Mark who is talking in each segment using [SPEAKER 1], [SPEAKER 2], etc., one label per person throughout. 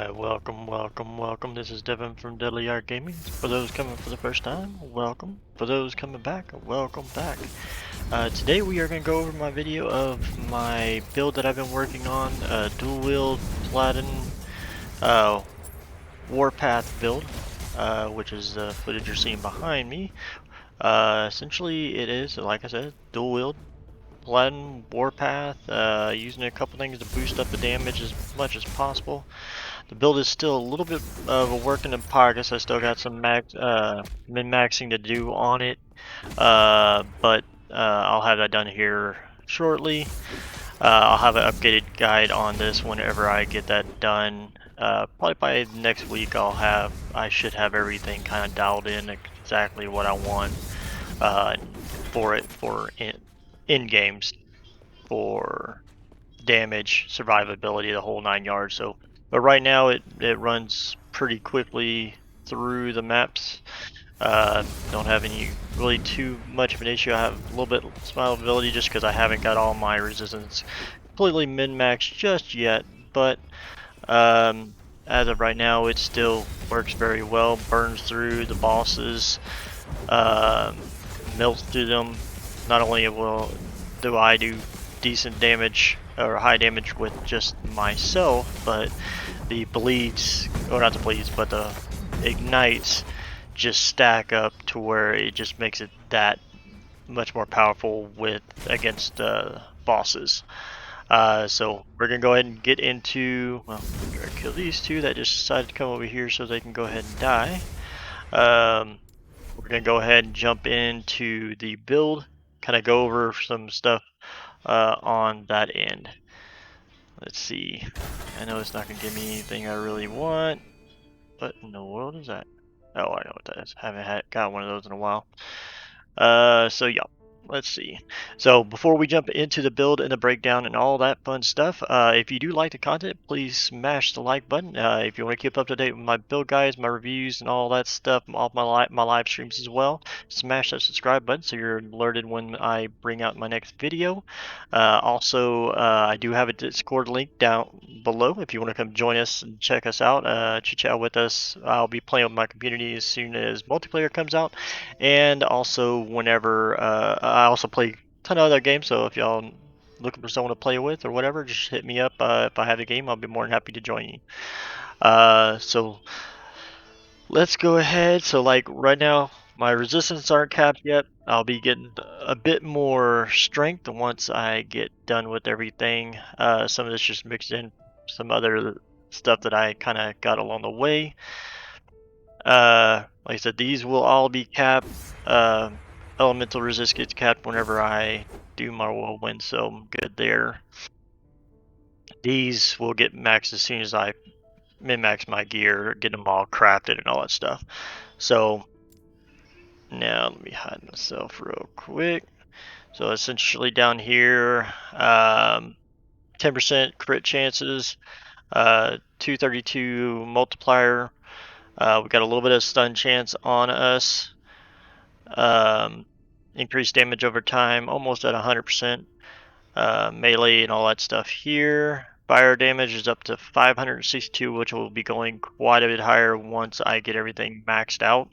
[SPEAKER 1] Alright, welcome. This is Devin from Deadly Art Gaming. For those coming for the first time, welcome. For those coming back, welcome back. Today we are going to go over my video of my build that I've been working on, Dual Wield Paladin Warpath build, which is the footage you're seeing behind me. Essentially it is, like I said, Dual Wield Paladin Warpath, using a couple things to boost up the damage as much as possible. The build is still a little bit of a work in progress. I still got some min-maxing to do on it, but I'll have that done here shortly. I'll have an updated guide on this whenever I get that done. Probably by next week I should have everything kind of dialed in exactly what I want for it for in games for damage, survivability, the whole 9 yards. So, but right now it runs pretty quickly through the maps. Don't have any really too much of an issue. I have a little bit of survivability just because I haven't got all my resistance completely min-maxed just yet. But as of right now, it still works very well. Burns through the bosses, melts through them. Not only do I do decent damage or high damage with just myself, but the bleeds, or not the bleeds, but the ignites just stack up to where it just makes it that much more powerful against bosses. So we're gonna go ahead and get into, well, we're gonna kill these two that just decided to come over here so they can go ahead and die. We're gonna go ahead and jump into the build, kind of go over some stuff on that end. Let's see. I know it's not gonna give me anything I really want. What in the world is that? Oh, I know what that is. Haven't got one of those in a while. So yeah. Let's see. So before we jump into the build and the breakdown and all that fun stuff, if you do like the content, please smash the like button. If you want to keep up to date with my build guides, my reviews, and all that stuff, all my live streams as well, smash that subscribe button so you're alerted when I bring out my next video. Also, I do have a Discord link down below if you want to come join us and check us out, chit chat with us. I'll be playing with my community as soon as multiplayer comes out, and also whenever I also play a ton of other games, so if y'all looking for someone to play with or whatever, just hit me up. If I have a game, I'll be more than happy to join you. So let's go ahead. So like right now, my resistance aren't capped yet. I'll be getting a bit more strength once I get done with everything. Some of this just mixed in some other stuff that I kind of got along the way. Like I said, these will all be capped. Elemental resist gets capped whenever I do my whirlwind, so I'm good there. These will get maxed as soon as I min-max my gear, get them all crafted and all that stuff. So now let me hide myself real quick. So essentially down here, 10% crit chances, 232 multiplier. We got a little bit of stun chance on us. Increased damage over time, almost at 100%. Melee and all that stuff here. Fire damage is up to 562, which will be going quite a bit higher once I get everything maxed out.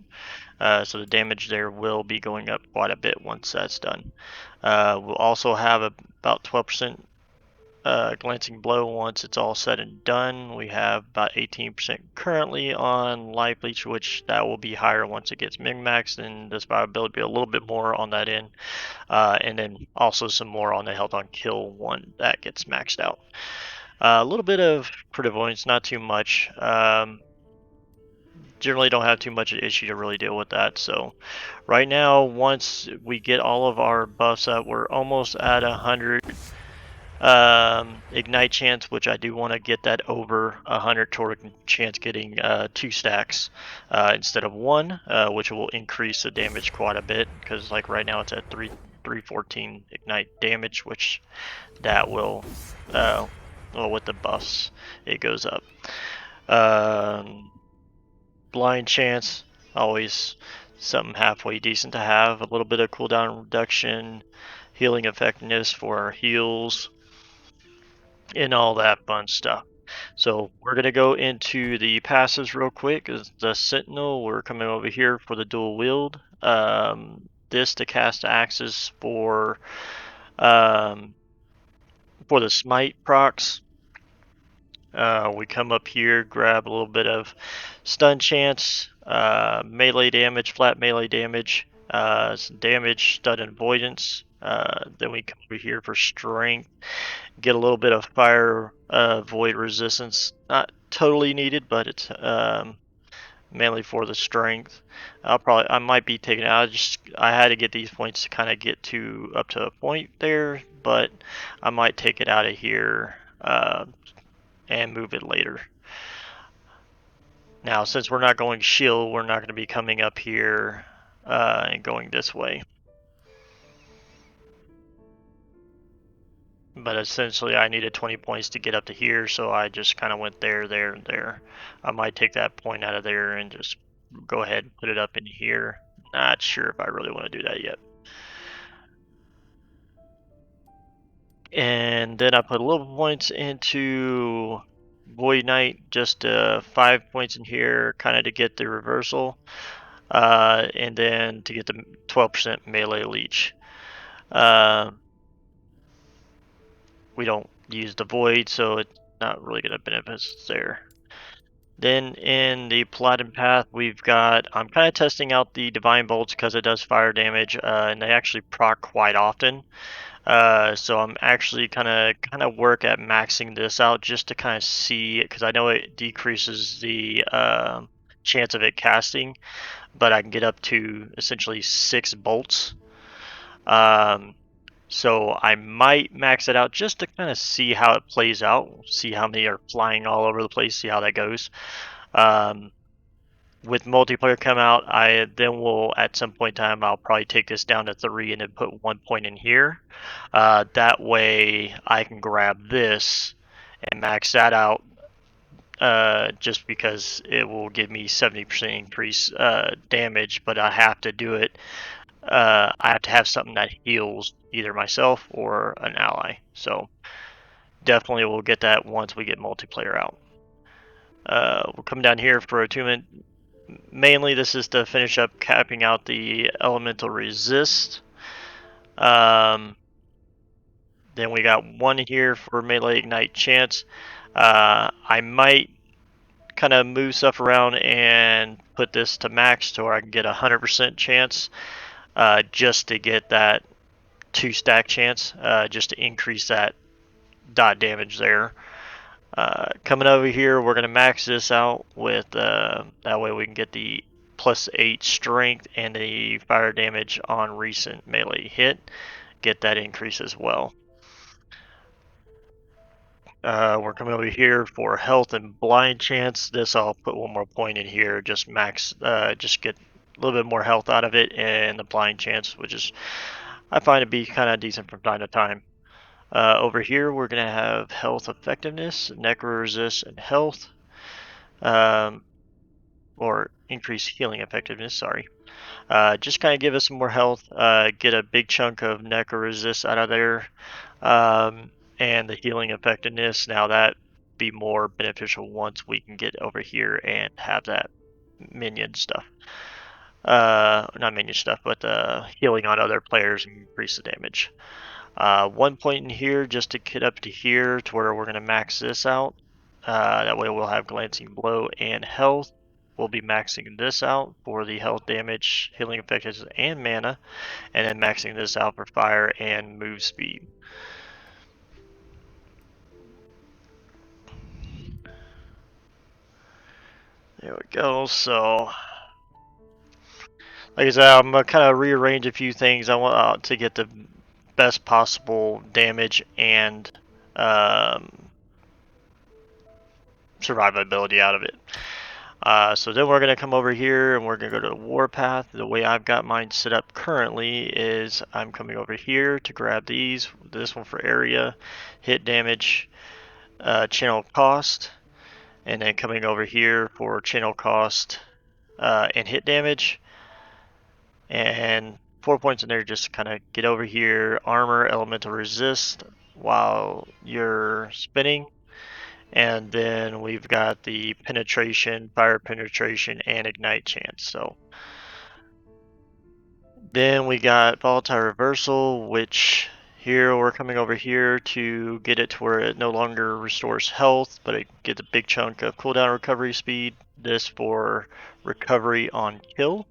[SPEAKER 1] So the damage there will be going up quite a bit once that's done. We'll also have about 12% glancing blow once it's all said and done. We have about 18% currently on life leech, which that will be higher once it gets min-maxed, and the survivability will be a little bit more on that end. And then also some more on the health on kill one that gets maxed out. A little bit of crit avoidance, not too much. Generally don't have too much of an issue to really deal with that. So right now, once we get all of our buffs up, we're almost at 100 ignite chance, which I do want to get that over 100 toward chance getting 2 stacks instead of 1, which will increase the damage quite a bit, because like right now it's at 314 ignite damage, which that will well, with the buffs it goes up. Blind chance, always something halfway decent to have. A little bit of cooldown reduction, healing effectiveness for our heals, and all that fun stuff. So we're gonna go into the passives real quick. As the Sentinel, we're coming over here for the Dual Wield. This to cast axes um, for the Smite procs. We come up here, grab a little bit of stun chance, melee damage, flat melee damage, some damage, stun and avoidance. Then we come over here for strength, get a little bit of fire void resistance. Not totally needed, but it's mainly for the strength. I might be taking it out. I had to get these points to kind of get to up to a point there, but I might take it out of here and move it later. Now, since we're not going shield, we're not going to be coming up here and going this way. But essentially, I needed 20 points to get up to here, so I just kind of went there, there, and there. I might take that point out of there and just go ahead and put it up in here. Not sure if I really want to do that yet. And then I put a little points into Void Knight, just 5 points in here, kind of to get the reversal. And then to get the 12% melee leech. We don't use the void, so it's not really going to benefit us there. Then in the Paladin path, I'm kind of testing out the Divine Bolts because it does fire damage, and they actually proc quite often. So I'm actually kind of work at maxing this out just to kind of see, because I know it decreases the chance of it casting, but I can get up to essentially 6 bolts. So I might max it out just to kind of see how it plays out, see how many are flying all over the place, see how that goes. With multiplayer come out, I then will at some point in time I'll probably take this down to 3 and then put 1 point in here. That way I can grab this and max that out. Just because it will give me 70% increase damage, but I have to do it. I have to have something that heals either myself or an ally. So definitely we'll get that once we get multiplayer out. We'll come down here for attunement. Mainly this is to finish up capping out the elemental resist. Then we got 1 here for melee ignite chance. I might kind of move stuff around and put this to max to where I can get 100% chance, just to get that 2 stack chance, just to increase that dot damage there. Coming over here, we're going to max this out with, that way we can get the +8 strength and the fire damage on recent melee hit. Get that increase as well. We're coming over here for health and blind chance. This I'll put 1 more point in here, just max, just get a little bit more health out of it, and the blind chance, which is, I find to be kind of decent from time to time. Over here, we're going to have health effectiveness, necro resist, and health. Or increased healing effectiveness, sorry. Just kind of give us some more health, get a big chunk of necro resist out of there, and the healing effectiveness. Now that be more beneficial once we can get over here and have that minion stuff. Not minion stuff, but healing on other players and increase the damage. 1 point in here just to get up to here to where we're going to max this out. That way we'll have glancing blow and health. We'll be maxing this out for the health damage, healing effectiveness, and mana, and then maxing this out for fire and move speed. There we go. So, like I said, I'm gonna kind of rearrange a few things. I want to get the best possible damage and survivability out of it. So then we're going to come over here and we're going to go to Warpath. The way I've got mine set up currently is I'm coming over here to grab these. This one for area, hit damage, channel cost, and then coming over here for channel cost and hit damage. And 4 points in there just kind of get over here, armor, elemental resist while you're spinning. And then we've got the penetration, fire penetration, and ignite chance. So then we got volatile reversal, which here we're coming over here to get it to where it no longer restores health, but it gets a big chunk of cooldown recovery speed. This for recovery on kill.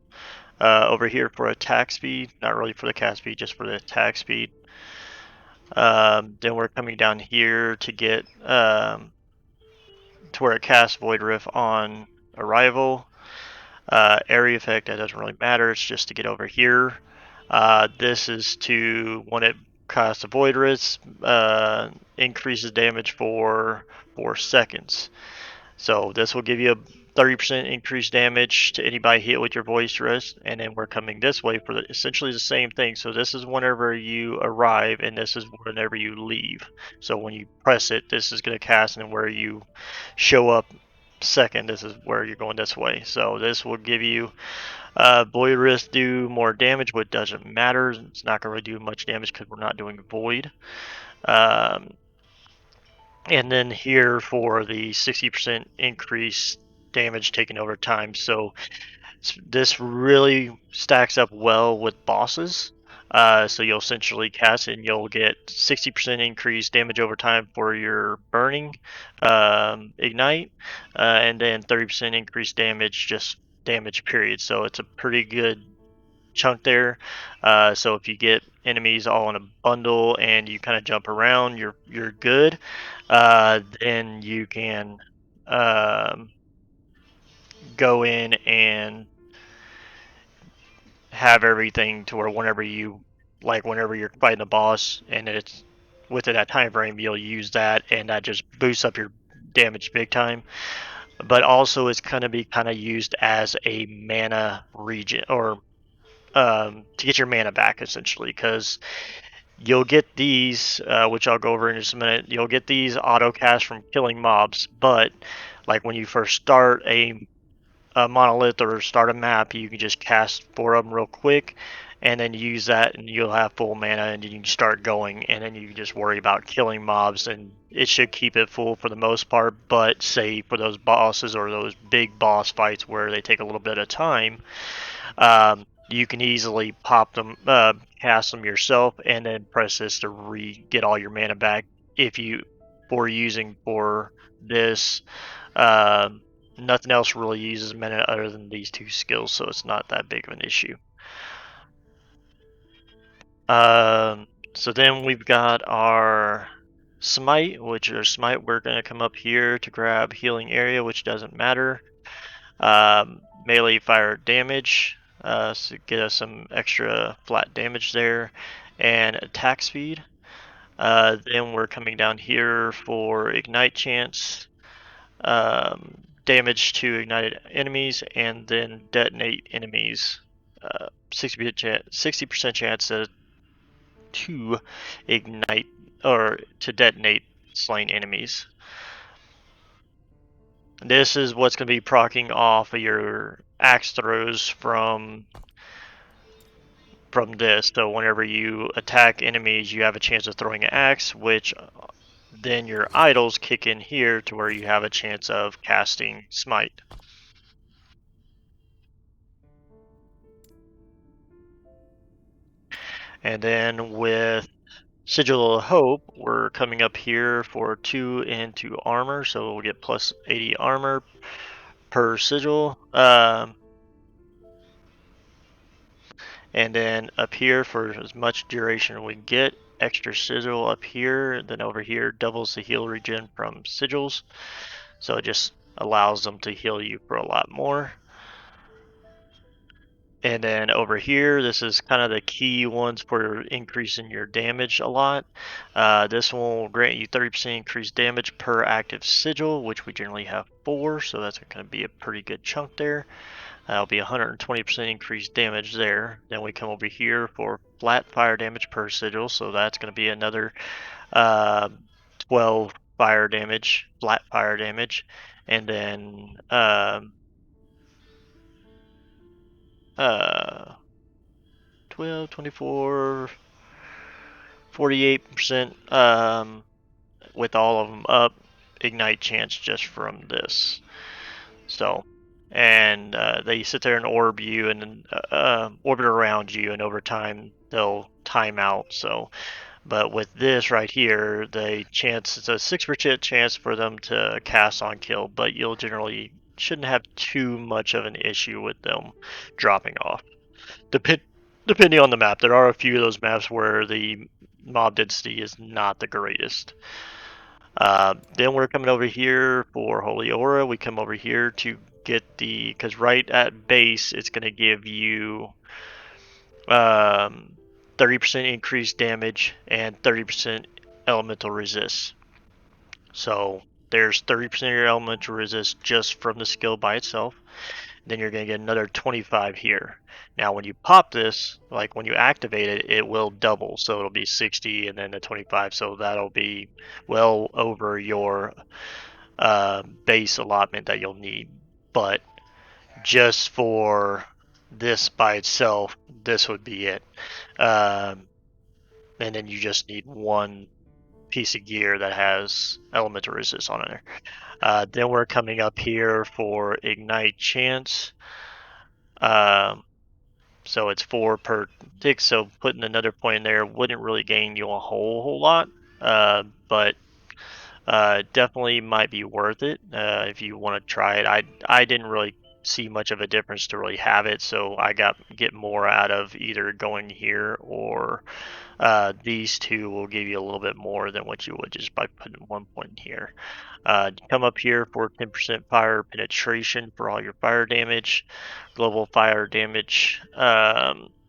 [SPEAKER 1] Over here for attack speed, not really for the cast speed, just for the attack speed. Then we're coming down here to get to where it casts Void Rift on arrival. Area effect, that doesn't really matter, it's just to get over here. This is to, when it casts a Void Rift, increases damage for 4 seconds. So this will give you a 30% increased damage to anybody hit with your Void Rift, and then we're coming this way for essentially the same thing. So this is whenever you arrive, and this is whenever you leave. So when you press it, this is going to cast, and where you show up second, this is where you're going this way. So this will give you Void Rift do more damage, but it doesn't matter. It's not going to do much damage because we're not doing Void. And then here for the 60% increase damage taken over time. So this really stacks up well with bosses. So you'll essentially cast it and you'll get 60% increased damage over time for your burning ignite, and then 30% increased damage, just damage period. So it's a pretty good chunk there. So if you get enemies all in a bundle and you kind of jump around, you're good. Then you can go in and have everything to where whenever you're fighting a boss and it's within that time frame, you'll use that, and that just boosts up your damage big time. But also it's going to be kind of used as a mana regen, or to get your mana back essentially, because you'll get these, which I'll go over in just a minute. You'll get these auto cast from killing mobs, but like when you first start a monolith or start a map, you can just cast 4 of them real quick, and then use that, and you'll have full mana, and you can start going, and then you can just worry about killing mobs, and it should keep it full for the most part. But say for those bosses or those big boss fights where they take a little bit of time, you can easily pop them, cast them yourself, and then press this to get all your mana back if you for using for this. Nothing else really uses mana other than these 2 skills, so it's not that big of an issue. So then we've got our smite, which is smite. We're going to come up here to grab healing area, which doesn't matter. Melee fire damage, so get us some extra flat damage there, and attack speed. Then we're coming down here for ignite chance, damage to ignited enemies, and then detonate enemies. 60% chance to ignite or to detonate slain enemies. This is what's going to be proccing off of your axe throws from this. So whenever you attack enemies, you have a chance of throwing an axe, which then your idols kick in here to where you have a chance of casting smite. And then with Sigil of Hope, we're coming up here for 2 into armor, so we'll get plus 80 armor per sigil. And then up here for as much duration we get, extra sigil up here. Then over here doubles the heal regen from sigils, so it just allows them to heal you for a lot more. And then over here, this is kind of the key ones for increasing your damage a lot. This one will grant you 30% increased damage per active sigil, which we generally have 4, so that's going to be a pretty good chunk there. That'll be 120% increased damage there. Then we come over here for flat fire damage per sigil, so that's going to be another 12 fire damage, flat fire damage. And then 12, 24, 48% with all of them up ignite chance just from this. So, and they sit there and orb you and orbit around you, and over time they'll time out. So, but with this right here, the chance, it's a 6% chance for them to cast on kill, but you'll generally shouldn't have too much of an issue with them dropping off. Depending on the map, there are a few of those maps where the mob density is not the greatest. Then we're coming over here for Holy Aura. We come over here to get the, because right at base it's going to give you 30% increased damage and 30% elemental resist. So there's 30% of your elemental resist just from the skill by itself. Then you're going to get another 25 here. Now when you pop this, like when you activate it, it will double. So it'll be 60 and then the 25. So that'll be well over your base allotment that you'll need. But just for this by itself, this would be it. And then you just need one piece of gear that has elemental resist on it. Then we're coming up here for ignite chance. So it's 4 per tick. So putting another point in there wouldn't really gain you a whole lot, but definitely might be worth it if you want to try it. I didn't really see much of a difference to really have it, so I get more out of either going here or these two will give you a little bit more than what you would just by putting 1 point here. Come up here for 10% fire penetration for all your fire damage, global fire damage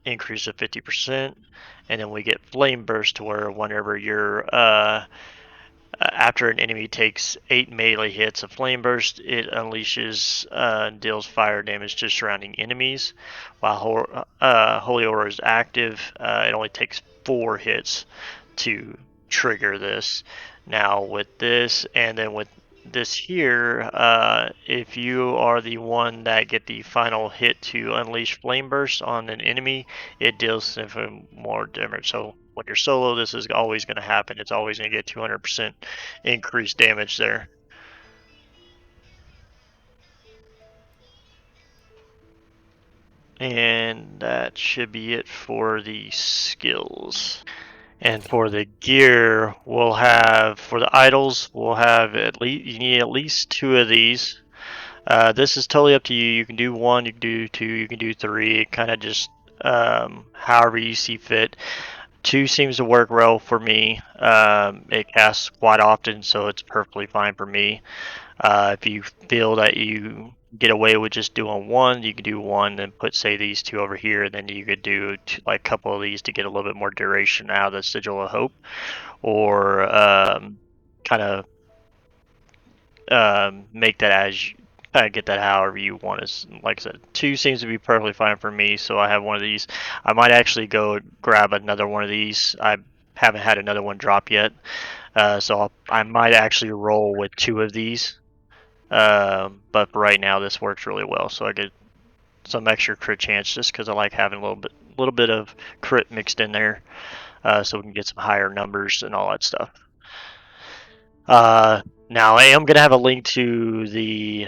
[SPEAKER 1] increase of 50%, and then we get flame burst to where whenever you're after an enemy takes 8 melee hits of flame burst, it unleashes deals fire damage to surrounding enemies. While Holy Aura is active, it only takes 4 hits to trigger this. Now with this, and then with this here, if you are the one that get the final hit to unleash flame burst on an enemy, it deals significantly more damage. So when you're solo, this is always going to happen. It's always going to get 200% increased damage there. And that should be it for the skills. And for the gear, we'll have, for the idols, we'll have at least, you need at least 2 of these. This is totally up to you. You can do 1, you can do 2, you can do 3. It kind of just however you see fit. 2 seems to work well for me. It casts quite often, so it's perfectly fine for me. If you feel that you get away with just doing 1, you could do 1 and put, say, these 2 over here, and then you could do like a couple of these to get a little bit more duration out of the Sigil of Hope, or kind of make that as you kind of get that however you want. Is like I said, 2 seems to be perfectly fine for me, so I have one of these. I might actually go grab another one of these. I haven't had another one drop yet, so I might actually roll with 2 of these. But for right now, this works really well, so I get some extra crit chance just because I like having a little bit of crit mixed in there, so we can get some higher numbers and all that stuff. Now I am gonna have a link to the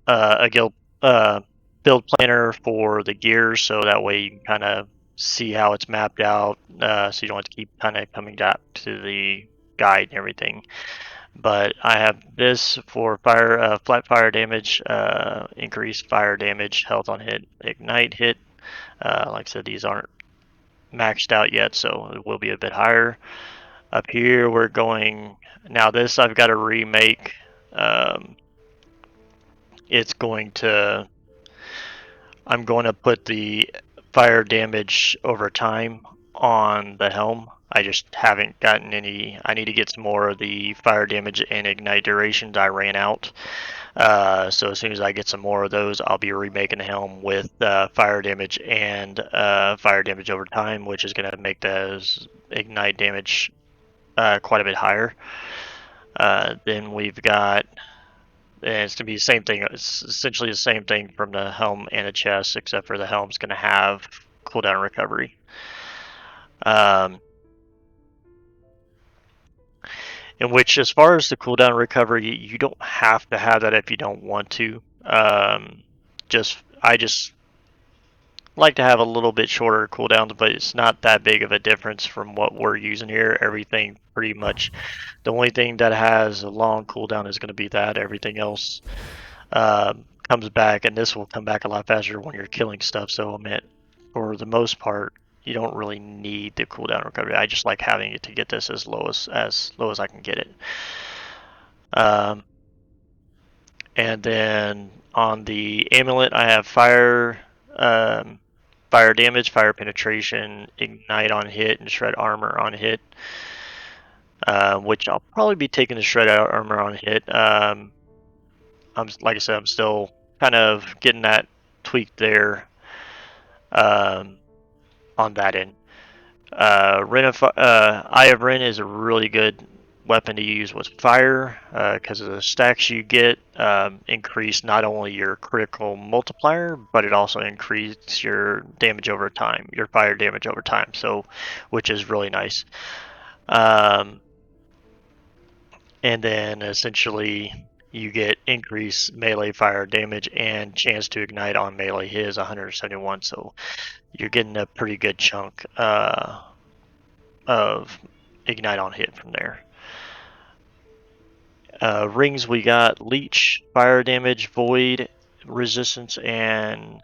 [SPEAKER 1] a guild build planner for the gears, so that way you can kind of see how it's mapped out, so you don't have to keep kind of coming back to the guide and everything. But I have this for fire, flat fire damage, increased fire damage, health on hit, ignite hit. Like I said, these aren't maxed out yet, so it will be a bit higher. Up here, we're going, now this I've got to remake. It's going to, I'm going to put the fire damage over time on the helm. I just haven't gotten any. I need to get some more of the fire damage and ignite durations. I ran out. So as soon as I get some more of those, I'll be remaking the helm with fire damage and fire damage over time, which is going to make those ignite damage quite a bit higher. Then we've got, and it's going to be the same thing. It's essentially the same thing from the helm and the chest, except for the helm's going to have cooldown recovery. In which, as far as the cooldown recovery, you don't have to have that if you don't want to. I just like to have a little bit shorter cooldowns, but it's not that big of a difference from what we're using here. Everything pretty much, the only thing that has a long cooldown is going to be that. Everything else comes back, and this will come back a lot faster when you're killing stuff. So I mean, for the most part, you don't really need the cooldown recovery. I just like having it to get this as low as I can get it. Um, and then on the amulet, I have fire damage, fire penetration, ignite on hit, and shred armor on hit. Which I'll probably be taking the shred armor on hit. Like I said, I'm still kind of getting that tweaked there on that end. Eye of Ren is a really good weapon to use with fire because of the stacks you get increase not only your critical multiplier, but it also increases your damage over time, your fire damage over time. So, which is really nice. And then essentially you get increased melee fire damage and chance to ignite on melee hit is 171. So you're getting a pretty good chunk of ignite on hit from there. Rings, we got leech, fire damage, void, resistance, and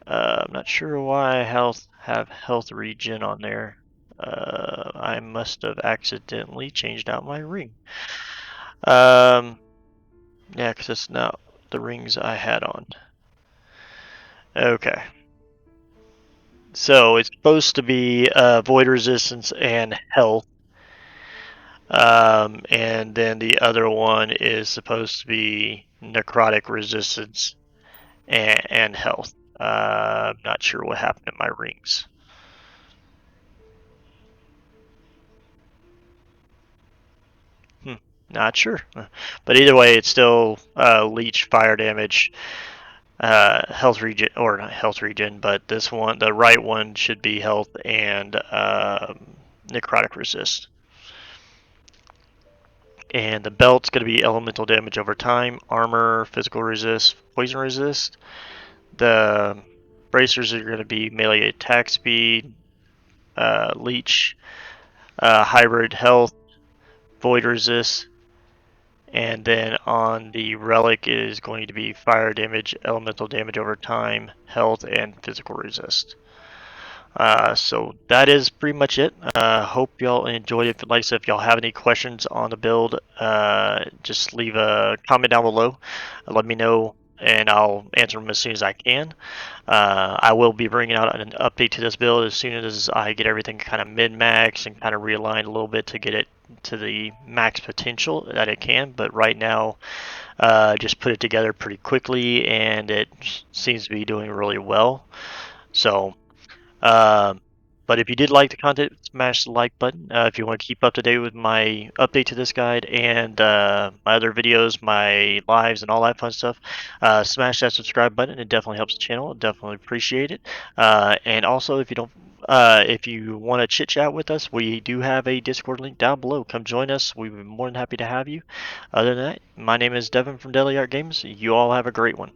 [SPEAKER 1] I'm not sure why I have health regen on there. I must have accidentally changed out my ring. Yeah, because it's not the rings I had on. Okay. So it's supposed to be void resistance and health. And then the other one is supposed to be necrotic resistance and health. I'm not sure what happened to my rings. Not sure. But either way, it's still leech, fire damage, health regen, or not health regen, but this one, the right one, should be health and necrotic resist. And the belt's going to be elemental damage over time, armor, physical resist, poison resist. The bracers are going to be melee attack speed, leech, hybrid health, void resist, and then on the relic is going to be fire damage, elemental damage over time, health, and physical resist. So that is pretty much it. Hope y'all enjoyed it. Like I said, if y'all have any questions on the build, just leave a comment down below. Let me know, and I'll answer them as soon as I can. I will be bringing out an update to this build as soon as I get everything kind of mid-max and kind of realigned a little bit to get it to the max potential that it can. But right now, just put it together pretty quickly, and it seems to be doing really well. So. But if you did like the content, smash the like button. If you want to keep up to date with my update to this guide and my other videos, my lives, and all that fun stuff, smash that subscribe button. It definitely helps the channel. Definitely appreciate it. And also, if you want to chit chat with us, we do have a Discord link down below. Come join us. We'd be more than happy to have you. Other than that, my name is Devin from Daily Art Games. You all have a great one.